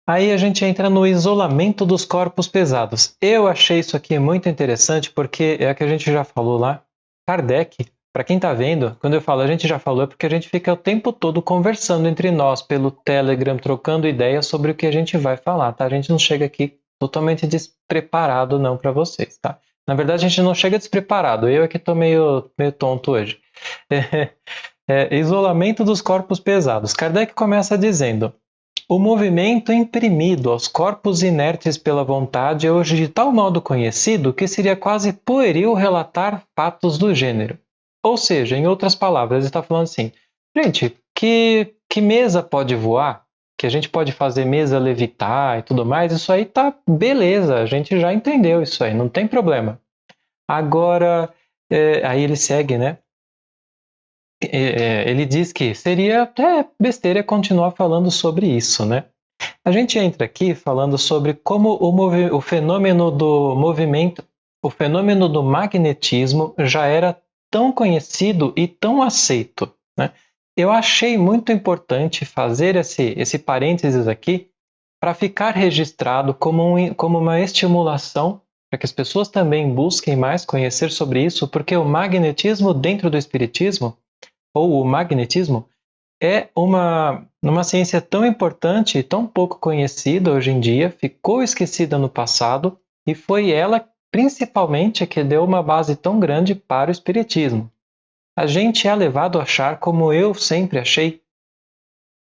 Aí a gente entra no isolamento dos corpos pesados. Eu achei isso aqui muito interessante porque é o que a gente já falou lá. Kardec, para quem está vendo, quando eu falo a gente já falou, é porque a gente fica o tempo todo conversando entre nós pelo Telegram, trocando ideias sobre o que a gente vai falar, tá? A gente não chega aqui totalmente despreparado não para vocês, tá? Na verdade a gente não chega despreparado, eu é que estou meio tonto hoje. Isolamento dos corpos pesados. Kardec começa dizendo: o movimento imprimido aos corpos inertes pela vontade é hoje de tal modo conhecido que seria quase pueril relatar fatos do gênero. Ou seja, em outras palavras, ele está falando assim, gente, que mesa pode voar? Que a gente pode fazer mesa levitar e tudo mais, isso aí tá beleza, a gente já entendeu isso aí, não tem problema. Agora, aí ele segue, né? Ele diz que seria até besteira continuar falando sobre isso, né? A gente entra aqui falando sobre como o fenômeno do movimento, o fenômeno do magnetismo já era tão conhecido e tão aceito, né? Eu achei muito importante fazer esse parênteses aqui para ficar registrado como uma estimulação para que as pessoas também busquem mais conhecer sobre isso, porque o magnetismo dentro do espiritismo ou o magnetismo, é uma ciência tão importante e tão pouco conhecida hoje em dia, ficou esquecida no passado, e foi ela, principalmente, que deu uma base tão grande para o espiritismo. A gente é levado a achar, como eu sempre achei,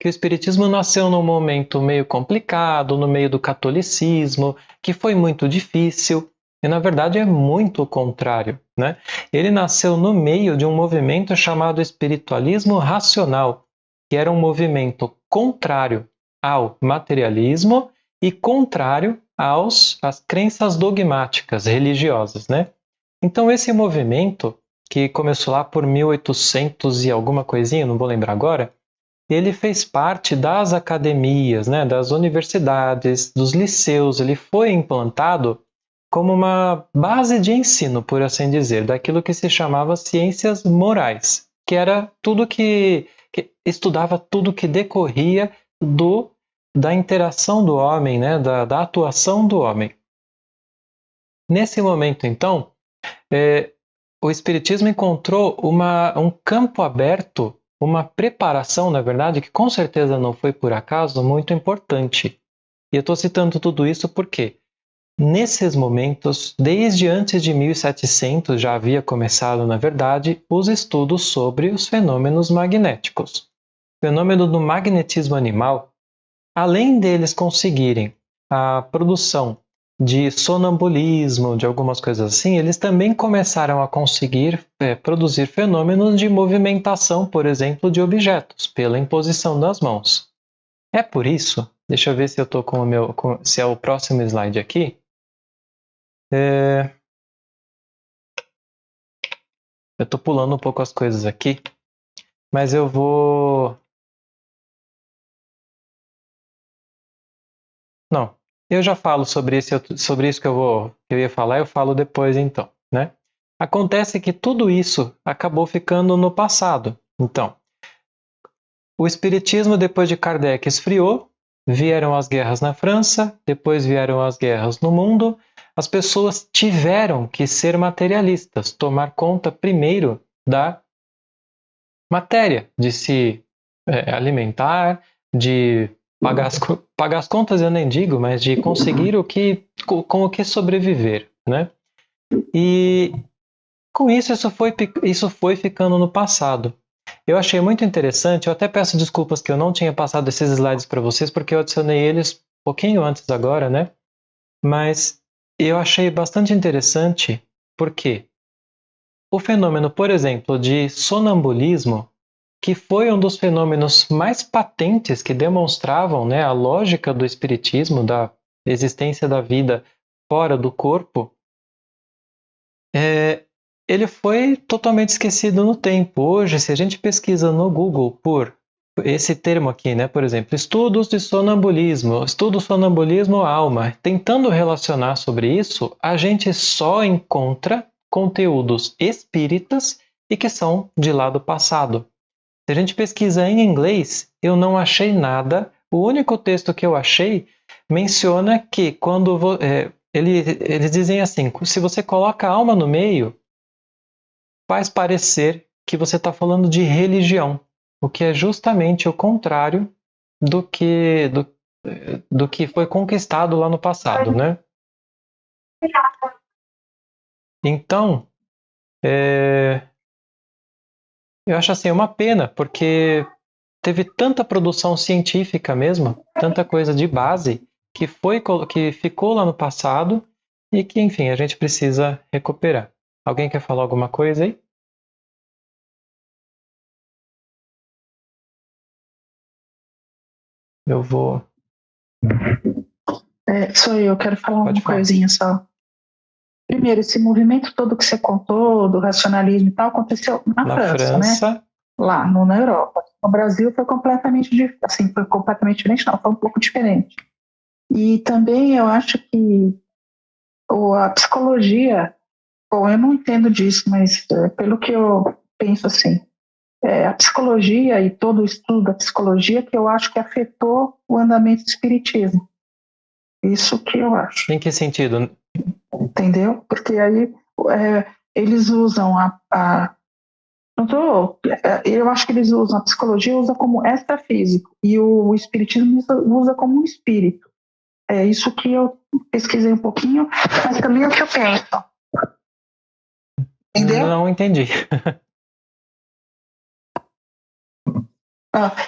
que o espiritismo nasceu num momento meio complicado, no meio do catolicismo, que foi muito difícil, e na verdade é muito o contrário, né? Ele nasceu no meio de um movimento chamado espiritualismo racional, que era um movimento contrário ao materialismo e contrário às crenças dogmáticas religiosas, né? Então esse movimento, que começou lá por 1800 e alguma coisinha, não vou lembrar agora, ele fez parte das academias, né, das universidades, dos liceus. Ele foi implantado como uma base de ensino, por assim dizer, daquilo que se chamava ciências morais, que era tudo que estudava tudo que decorria da interação do homem, né, da atuação do homem. Nesse momento, então, o Espiritismo encontrou um campo aberto, uma preparação, na verdade, que com certeza não foi por acaso, muito importante. E eu estou citando tudo isso porque, nesses momentos, desde antes de 1700, já havia começado, na verdade, os estudos sobre os fenômenos magnéticos. O fenômeno do magnetismo animal, além deles conseguirem a produção de sonambulismo, de algumas coisas assim, eles também começaram a conseguir produzir fenômenos de movimentação, por exemplo, de objetos, pela imposição das mãos. É por isso, deixa eu ver se eu estou se é o próximo slide aqui. Eu estou pulando um pouco as coisas aqui, mas eu vou... Não, eu já falo sobre isso que eu ia falar, eu falo depois então, né? Acontece que tudo isso acabou ficando no passado. Então, o espiritismo depois de Kardec esfriou, vieram as guerras na França, depois vieram as guerras no mundo. As pessoas tiveram que ser materialistas, tomar conta primeiro da matéria, de se alimentar, de pagar as contas, eu nem digo, mas de conseguir com o que sobreviver, né? E com isso, isso foi ficando no passado. Eu achei muito interessante, eu até peço desculpas que eu não tinha passado esses slides para vocês, porque eu adicionei eles um pouquinho antes agora, né? Mas eu achei bastante interessante porque o fenômeno, por exemplo, de sonambulismo, que foi um dos fenômenos mais patentes que demonstravam, né, a lógica do espiritismo, da existência da vida fora do corpo, ele foi totalmente esquecido no tempo. Hoje, se a gente pesquisa no Google por esse termo aqui, né, por exemplo, estudos de sonambulismo, estudo sonambulismo alma, tentando relacionar sobre isso, a gente só encontra conteúdos espíritas e que são de lá do passado. Se a gente pesquisa em inglês, eu não achei nada. O único texto que eu achei menciona que quando eles dizem assim, se você coloca a alma no meio, faz parecer que você está falando de religião, o que é justamente o contrário do que foi conquistado lá no passado, né? Então, eu acho assim uma pena, porque teve tanta produção científica mesmo, tanta coisa de base que ficou lá no passado e que, enfim, a gente precisa recuperar. Alguém quer falar alguma coisa aí? Eu vou. Sou eu, quero falar uma coisinha só. Primeiro, esse movimento todo que você contou, do racionalismo e tal, aconteceu na França, né? Lá, na Europa. No Brasil foi completamente diferente, não, foi um pouco diferente. E também eu acho que a psicologia, bom, eu não entendo disso, mas pelo que eu penso assim, a psicologia e todo o estudo da psicologia que eu acho que afetou o andamento do espiritismo. Isso que eu acho. Em que sentido? Entendeu? Porque aí eles usam eu acho que eles usam a psicologia usa como extrafísico e o espiritismo usa como um espírito. É isso que eu pesquisei um pouquinho, mas também é o que eu penso. Entendeu? Não entendi.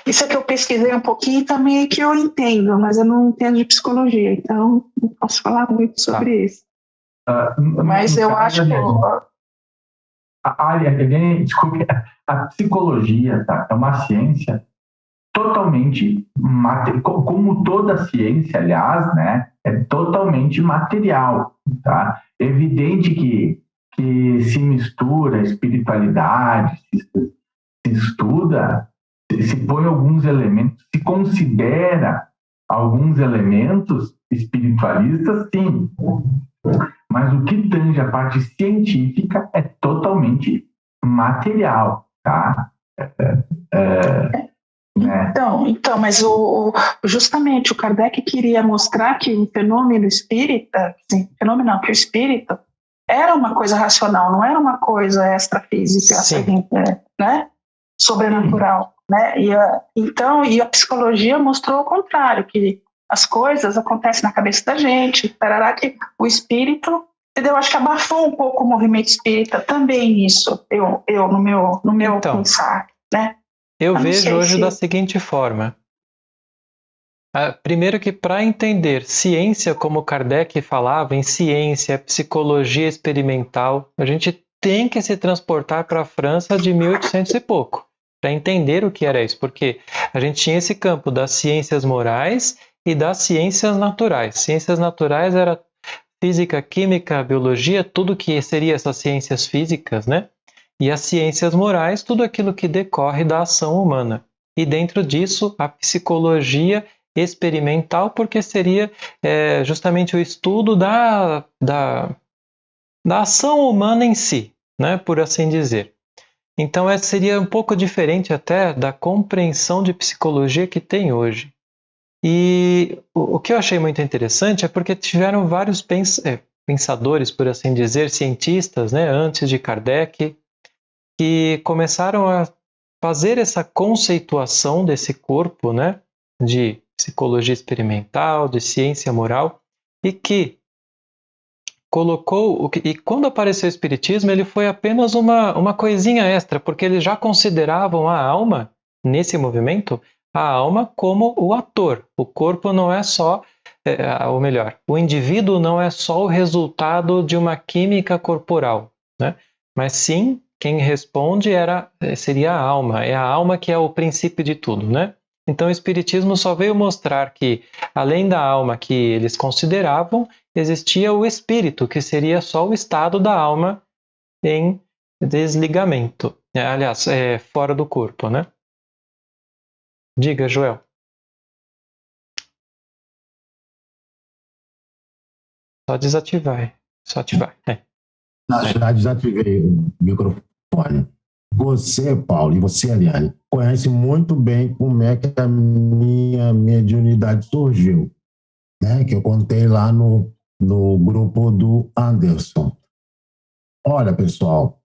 Isso é que eu pesquisei um pouquinho e também é que eu entendo, mas eu não entendo de psicologia, então não posso falar muito sobre isso. Mas eu acho que... Desculpe, a psicologia, tá, é uma ciência totalmente, como toda ciência, aliás, né, é totalmente material. Tá? É evidente que se mistura espiritualidade, se estuda, se põe alguns elementos, se considera alguns elementos espiritualistas, sim. Mas o que tange a parte científica é totalmente material, tá? Então, mas justamente o Kardec queria mostrar que o fenômeno espírita, que o espírito era uma coisa racional, não era uma coisa extrafísica, assim, né? Sobrenatural, né? E a psicologia mostrou o contrário, que as coisas acontecem na cabeça da gente, que o espírito, entendeu? Acho que abafou um pouco o movimento espírita também isso, eu no meu pensar, né? Eu vejo hoje da seguinte forma. Primeiro que para entender ciência, como Kardec falava, em ciência, psicologia experimental, a gente tem que se transportar para a França de 1800 e pouco, para entender o que era isso, porque a gente tinha esse campo das ciências morais e das ciências naturais. Ciências naturais era física, química, biologia, tudo que seria essas ciências físicas, né? E as ciências morais, tudo aquilo que decorre da ação humana. E dentro disso, a psicologia experimental, porque seria justamente o estudo da ação humana em si, né, por assim dizer. Então, essa seria um pouco diferente até da compreensão de psicologia que tem hoje. E o que eu achei muito interessante é porque tiveram vários pensadores, por assim dizer, cientistas, né, antes de Kardec, que começaram a fazer essa conceituação desse corpo, né, de psicologia experimental, de ciência moral, e que colocou... E quando apareceu o Espiritismo, ele foi apenas uma coisinha extra, porque eles já consideravam a alma, nesse movimento, a alma como o ator. O corpo não é só... ou melhor, o indivíduo não é só o resultado de uma química corporal, né, mas sim... Quem responde seria a alma. É a alma que é o princípio de tudo, né? Então o Espiritismo só veio mostrar que, além da alma que eles consideravam, existia o espírito, que seria só o estado da alma em desligamento. Aliás, fora do corpo, né? Diga, Joel. Só desativar. Só ativar. Já desativei o microfone. Você, Paulo, e você, Ariane, conhece muito bem como é que a minha mediunidade surgiu. né, que eu contei lá no grupo do Anderson. Olha, pessoal,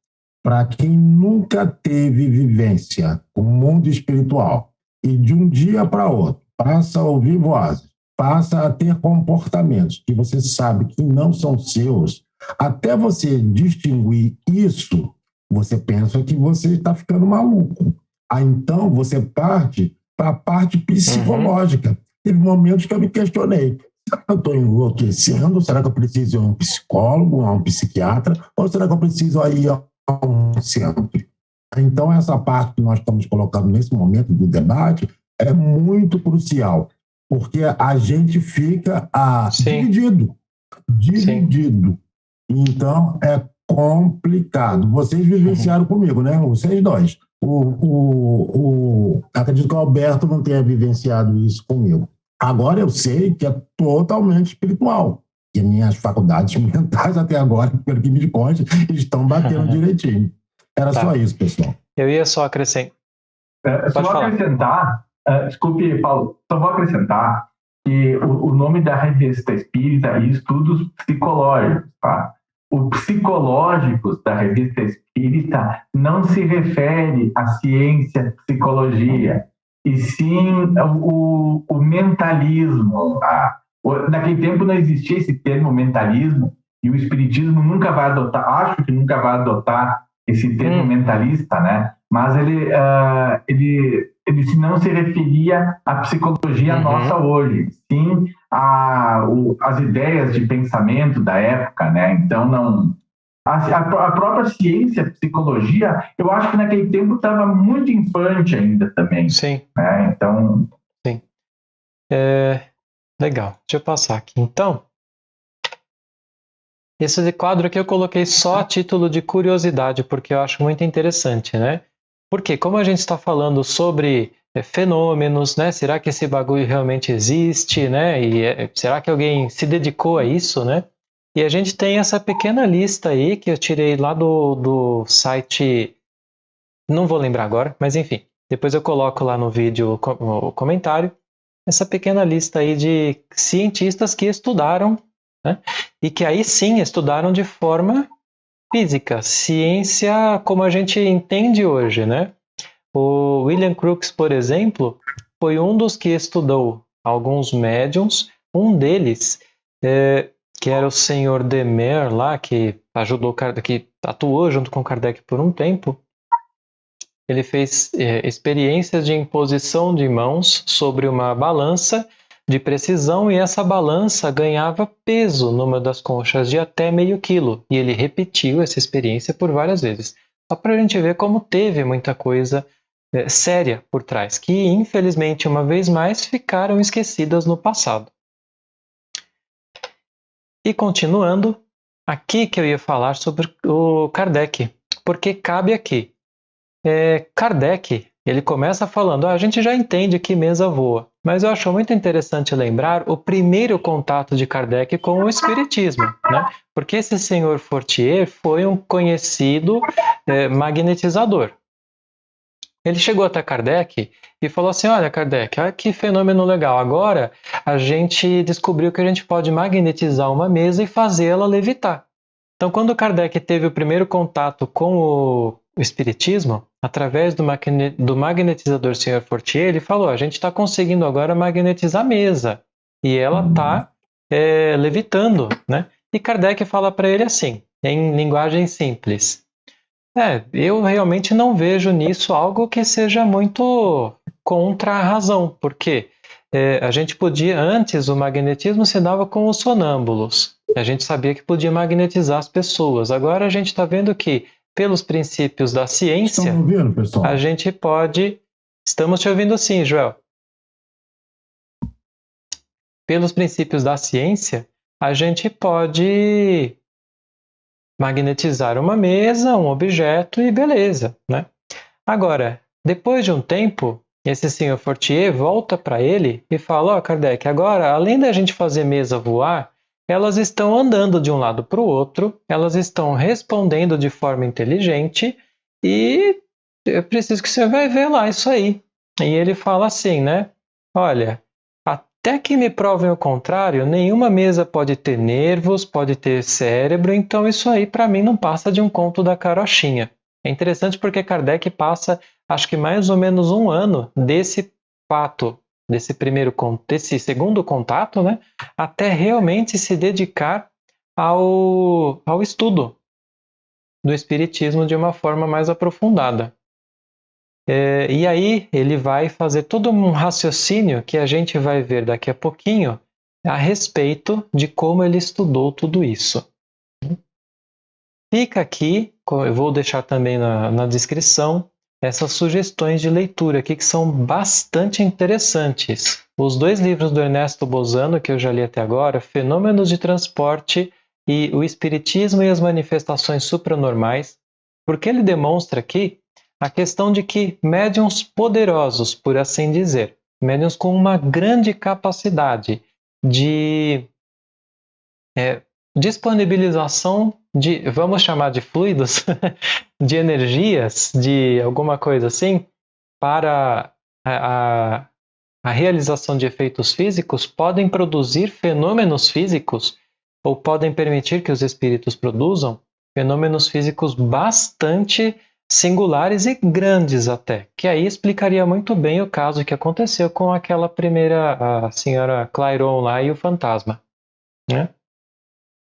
para quem nunca teve vivência com o mundo espiritual e de um dia para outro passa a ouvir vozes, passa a ter comportamentos que você sabe que não são seus, até você distinguir isso, você pensa que você está ficando maluco. Aí então você parte para a parte psicológica. Teve momentos que eu me questionei. Será que eu estou enlouquecendo? Será que eu preciso ir a um psicólogo, a um psiquiatra? Ou será que eu preciso ir a um centro? Então, essa parte que nós estamos colocando nesse momento do debate é muito crucial, porque a gente fica dividido. Sim. Então, é complicado. Vocês vivenciaram comigo, né? Vocês dois. Acredito que o Alberto não tenha vivenciado isso comigo. Agora eu sei que é totalmente espiritual. E minhas faculdades mentais até agora, pelo que me consta, estão batendo direitinho. Era só isso, pessoal. Eu ia só acrescentar. Desculpe, Paulo, só vou acrescentar que o nome da revista espírita é Estudos Psicológicos, tá? O psicológicos da revista espírita não se refere à ciência psicologia, e sim o mentalismo. Naquele tempo não existia esse termo mentalismo, e o espiritismo nunca vai adotar, acho que nunca vai adotar esse termo mentalista, né? Mas ele não se referia à psicologia nossa hoje, sim às ideias de pensamento da época, né? Então, não... A própria ciência, psicologia, eu acho que naquele tempo estava muito infante ainda também. Sim. Né? Então... Sim. Legal. Deixa eu passar aqui. Então, esse quadro aqui eu coloquei só a título de curiosidade, porque eu acho muito interessante, né? Porque como a gente está falando sobre fenômenos, né? Será que esse bagulho realmente existe, né? E será que alguém se dedicou a isso, né? E a gente tem essa pequena lista aí que eu tirei lá do site, não vou lembrar agora, mas enfim, depois eu coloco lá no vídeo o comentário, essa pequena lista aí de cientistas que estudaram, né? E que aí sim estudaram de forma física, ciência como a gente entende hoje, né? O William Crookes, por exemplo, foi um dos que estudou alguns médiums, um deles que era o senhor Demer lá, que atuou junto com Kardec por um tempo. Ele fez experiências de imposição de mãos sobre uma balança de precisão, e essa balança ganhava peso numa das conchas de até meio quilo. E ele repetiu essa experiência por várias vezes. Só para a gente ver como teve muita coisa séria por trás, que infelizmente, uma vez mais, ficaram esquecidas no passado. E continuando, aqui que eu ia falar sobre o Kardec, porque cabe aqui. Kardec, ele começa falando, a gente já entende que mesa voa, mas eu acho muito interessante lembrar o primeiro contato de Kardec com o Espiritismo, né? Porque esse senhor Fortier foi um conhecido magnetizador. Ele chegou até Kardec e falou assim, olha Kardec, olha que fenômeno legal, agora a gente descobriu que a gente pode magnetizar uma mesa e fazê-la levitar. Então quando Kardec teve o primeiro contato com o Espiritismo, através do magnetizador Sr. Fortier, ele falou, a gente está conseguindo agora magnetizar a mesa e ela está levitando, né? E Kardec fala para ele assim, em linguagem simples, eu realmente não vejo nisso algo que seja muito contra a razão, porque a gente podia, antes o magnetismo se dava com os sonâmbulos, a gente sabia que podia magnetizar as pessoas, agora a gente está vendo que pelos princípios da ciência, estão me ouvindo, pessoal? A gente pode... Estamos te ouvindo sim, Joel. Pelos princípios da ciência, a gente pode magnetizar uma mesa, um objeto e beleza, né? Agora, depois de um tempo, esse senhor Fortier volta para ele e fala, Kardec, agora, além da gente fazer mesa voar, elas estão andando de um lado para o outro, elas estão respondendo de forma inteligente e eu preciso que você vai ver lá isso aí. E ele fala assim, né? Olha, Até que me provem o contrário, nenhuma mesa pode ter nervos, pode ter cérebro, então isso aí para mim não passa de um conto da carochinha. É interessante porque Kardec passa, acho que mais ou menos 1 ano desse fato, desse segundo contato, né, até realmente se dedicar ao estudo do Espiritismo de uma forma mais aprofundada. E aí ele vai fazer todo um raciocínio que a gente vai ver daqui a pouquinho a respeito de como ele estudou tudo isso. Fica aqui, eu vou deixar também na descrição, essas sugestões de leitura aqui que são bastante interessantes. Os 2 livros do Ernesto Bozano, que eu já li até agora, Fenômenos de Transporte e O Espiritismo e as Manifestações Supranormais, porque ele demonstra aqui a questão de que médiuns poderosos, por assim dizer, médiuns com uma grande capacidade de disponibilização de, vamos chamar de fluidos, de energias, de alguma coisa assim, para a realização de efeitos físicos, podem produzir fenômenos físicos, ou podem permitir que os espíritos produzam fenômenos físicos bastante singulares e grandes até, que aí explicaria muito bem o caso que aconteceu com aquela primeira, a senhora Clairon lá e o fantasma, né?